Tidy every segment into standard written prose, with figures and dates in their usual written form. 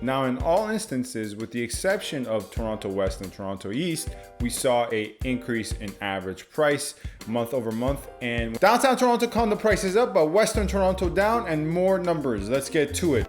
Now, in all instances, with the exception of Toronto West and Toronto East, we saw an increase in average price month over month. And Downtown Toronto Condo Prices up, but Western Toronto down, and more numbers. Let's get to it.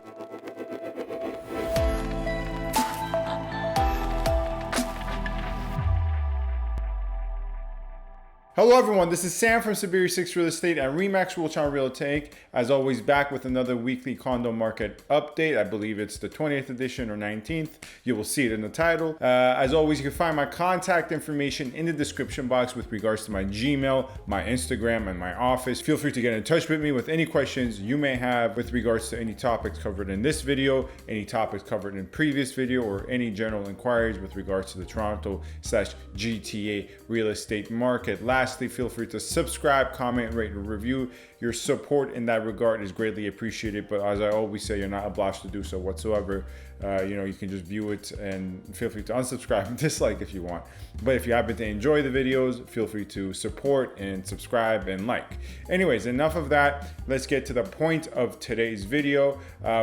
Hello everyone, this is Sam from SaberiSixRealEstate and Remax Realtron Realty. As always, back with another weekly condo market update. I believe it's the 20th edition or 19th. You will see it in the title. As always, you can find my contact information in the description box with regards to my Gmail, my Instagram, and my office. Feel free to get in touch with me with any questions you may have with regards to any topics covered in this video, any topics covered in previous video, or any general inquiries with regards to the Toronto/GTA real estate market. Lastly, feel free to subscribe, comment, rate, and review. Your support in that regard is greatly appreciated, but as I always say, you're not obliged to do so whatsoever. You can just view it and feel free to unsubscribe and dislike if you want. But if you happen to enjoy the videos, feel free to support and subscribe and like. Anyways, enough of that. Let's get to the point of today's video,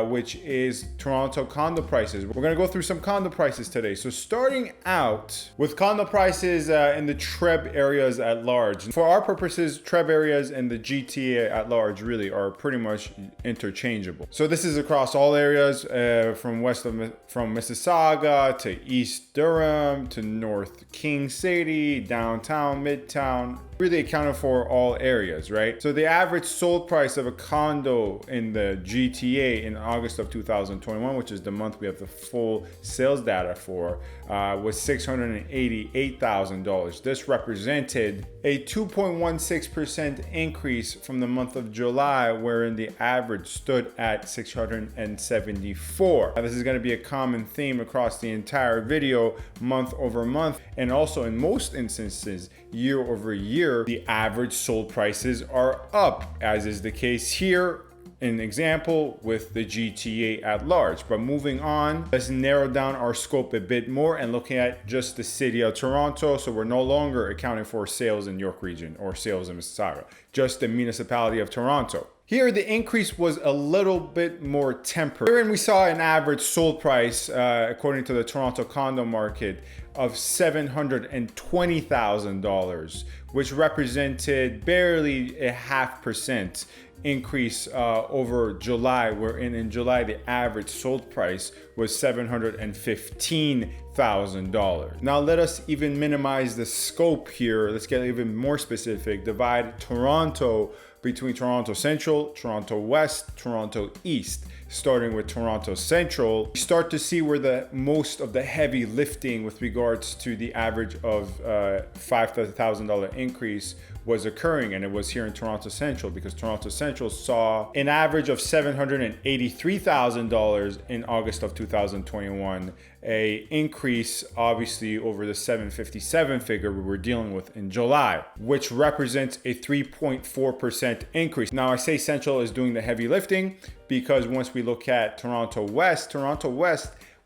which is Toronto condo prices. We're gonna go through some condo prices today. So starting out with condo prices in the TREB areas at large. For our purposes, TREB areas and the GTA at large really are pretty much interchangeable. So this is across all areas from Mississauga to East Durham to North King City, downtown, midtown, really accounted for all areas, right? So the average sold price of a condo in the GTA in August of 2021, which is the month we have the full sales data for, was $688,000. This represented a 2.16% increase from the month of July, wherein the average stood at $674. Now, this is going to be a common theme across the entire video, month over month, and also in most instances, year over year, the average sold prices are up, as is the case here. An example with the GTA at large. But moving on, let's narrow down our scope a bit more and looking at just the city of Toronto. So we're no longer accounting for sales in York region or sales in Mississauga, just the municipality of Toronto. Here, the increase was a little bit more tempered. Here, we saw an average sold price, according to the Toronto condo market, of $720,000, which represented barely a 0.5% increase over July, wherein in July the average sold price was $715,000. Now let us even minimize the scope here. Let's get even more specific. Divide Toronto between Toronto Central, Toronto West, Toronto East. Starting with Toronto Central, you start to see where the most of the heavy lifting with regards to the average of $5,000 increase was occurring, and it was here in Toronto Central, because Toronto Central saw an average of $783,000 in August of 2021, a increase obviously over the $757 figure we were dealing with in July, which represents a 3.4% increase. Now I say Central is doing the heavy lifting because once we look at Toronto West,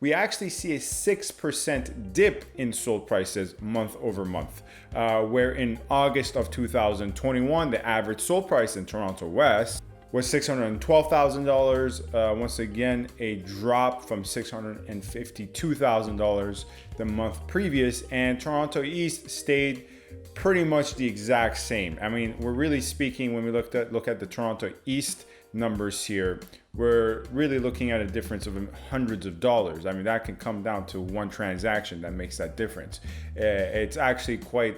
we actually see a 6% dip in sold prices month over month, where in August of 2021, the average sold price in Toronto West was $612,000. Once again, a drop from $652,000 the month previous, and Toronto East stayed pretty much the exact same. I mean, we're really speaking, when we look at the Toronto East numbers here, we're really looking at a difference of hundreds of dollars. I mean, that can come down to one transaction that makes that difference. It's actually quite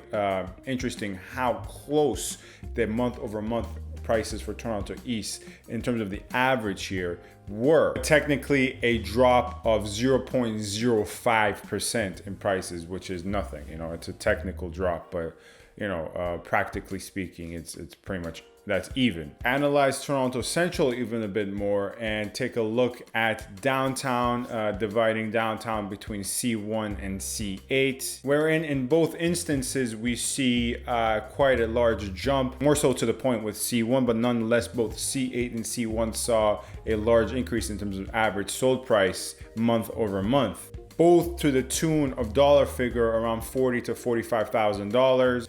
interesting how close the month over month prices for Toronto East in terms of the average here were. Technically a drop of 0.05% in prices, which is nothing. It's a technical drop, but practically speaking, it's pretty much that's even. Analyze Toronto Central even a bit more and take a look at downtown, dividing downtown between C1 and C8, wherein in both instances we see quite a large jump, more so to the point with C1, but nonetheless both C8 and C1 saw a large increase in terms of average sold price month over month, both to the tune of dollar figure around $40,000 to $45,000.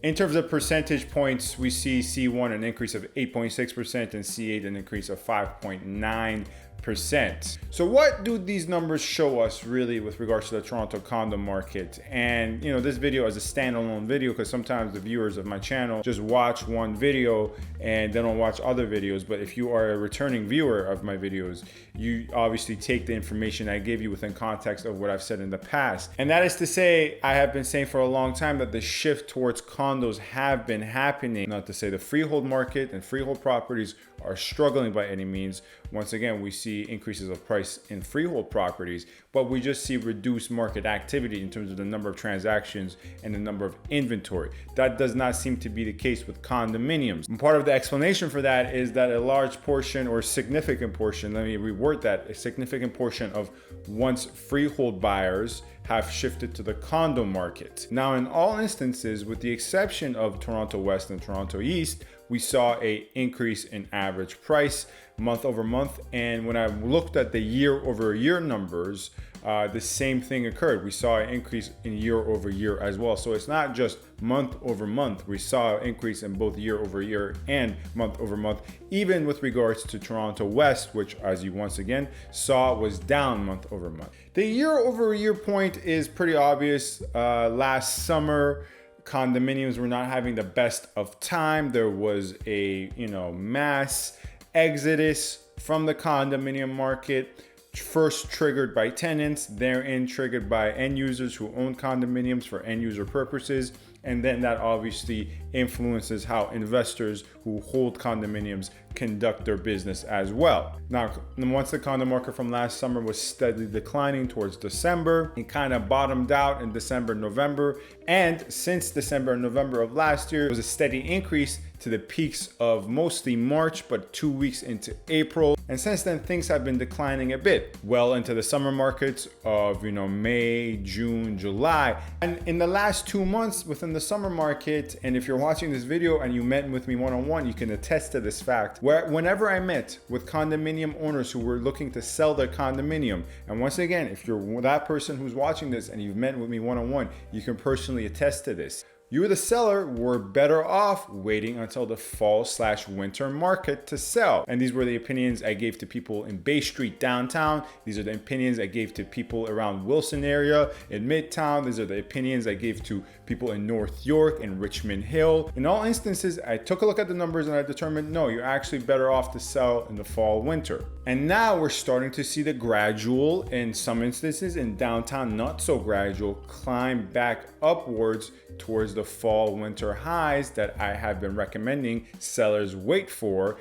In terms of percentage points, we see C1 an increase of 8.6% and C8 an increase of 5.9%. 8%. So what do these numbers show us really with regards to the Toronto condo market? And this video is a standalone video because sometimes the viewers of my channel just watch one video and they don't watch other videos. But if you are a returning viewer of my videos, you obviously take the information I give you within context of what I've said in the past. And that is to say, I have been saying for a long time that the shift towards condos have been happening. Not to say the freehold market and freehold properties are struggling by any means. Once again, we see increases of price in freehold properties, but we just see reduced market activity in terms of the number of transactions and the number of inventory. That does not seem to be the case with condominiums. And part of the explanation for that is that a large portion or significant portion, let me reword that, a significant portion of once freehold buyers have shifted to the condo market. Now, in all instances, with the exception of Toronto West and Toronto East, we saw an increase in average price month over month. And when I looked at the year over year numbers, the same thing occurred. We saw an increase in year over year as well. So it's not just month over month. We saw an increase in both year over year and month over month, even with regards to Toronto West, which, as you once again saw, was down month over month. The year over year point is pretty obvious. Last summer, condominiums were not having the best of time. There was a mass exodus from the condominium market, first triggered by tenants, therein triggered by end users who own condominiums for end user purposes. And then that obviously influences how investors who hold condominiums conduct their business as well. Now, once the condo market from last summer was steadily declining towards December, it kind of bottomed out in December, November. And since December and November of last year, it was a steady increase to the peaks of mostly March, but 2 weeks into April. And since then, things have been declining a bit, well into the summer markets of, May, June, July. And in the last 2 months within the summer market, and if you're watching this video and you met with me one-on-one, you can attest to this fact, where whenever I met with condominium owners who were looking to sell their condominium, and once again, if you're that person who's watching this and you've met with me one-on-one, you can personally attest to this. You, the seller, were better off waiting until the fall/winter market to sell. And these were the opinions I gave to people in Bay Street downtown. These are the opinions I gave to people around Wilson area, in Midtown. These are the opinions I gave to people in North York and Richmond Hill. In all instances, I took a look at the numbers and I determined, no, you're actually better off to sell in the fall/winter. And now we're starting to see the gradual, in some instances in downtown, not so gradual, climb back upwards towards the fall/winter highs that I have been recommending sellers wait for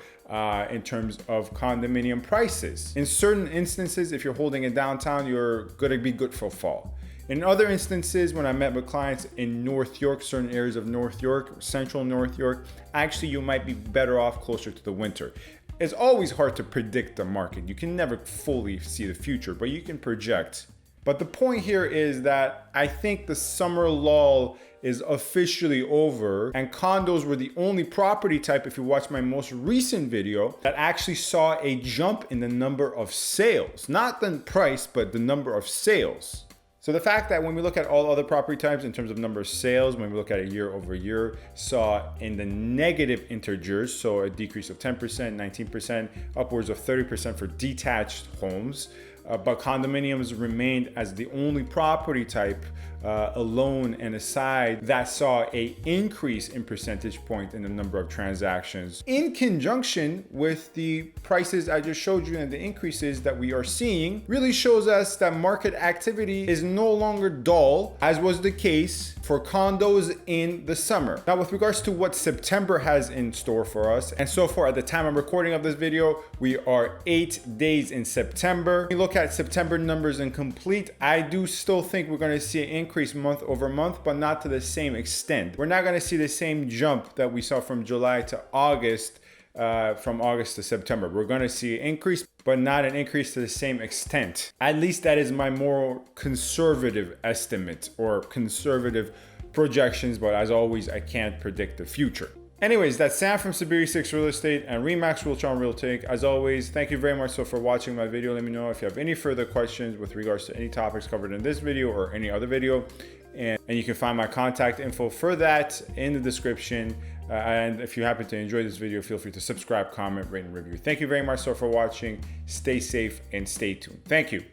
in terms of condominium prices. In certain instances, if you're holding it downtown, you're gonna be good for fall. In other instances, when I met with clients in North York, certain areas of North York, central North York, actually you might be better off closer to the winter. It's always hard to predict the market. You can never fully see the future, but you can project. But the point here is that I think the summer lull is officially over, and condos were the only property type, if you watch my most recent video, that actually saw a jump in the number of sales. Not the price, but the number of sales. So the fact that when we look at all other property types in terms of number of sales, when we look at it year over year, saw in the negative integers, so a decrease of 10%, 19%, upwards of 30% for detached homes. But condominiums remained as the only property type alone and aside that saw a increase in percentage point in the number of transactions, in conjunction with the prices I just showed you and the increases that we are seeing, really shows us that market activity is no longer dull, as was the case for condos in the summer. Now, with regards to what September has in store for us, and so far at the time I'm recording of this video, we are 8 days in September. When we look at September numbers in complete, I do still think we're going to see an increase month over month, but not to the same extent. We're not going to see the same jump that we saw from July to August, from August to September. We're going to see an increase, but not an increase to the same extent. At least that is my more conservative estimate or conservative projections, but as always, I can't predict the future. Anyways, that's Sam from SaberiSixRealEstate and Remax Realtron Realty. As always, thank you very much for watching my video. Let me know if you have any further questions with regards to any topics covered in this video or any other video. And you can find my contact info for that in the description. And if you happen to enjoy this video, feel free to subscribe, comment, rate, and review. Thank you very much for watching. Stay safe and stay tuned. Thank you.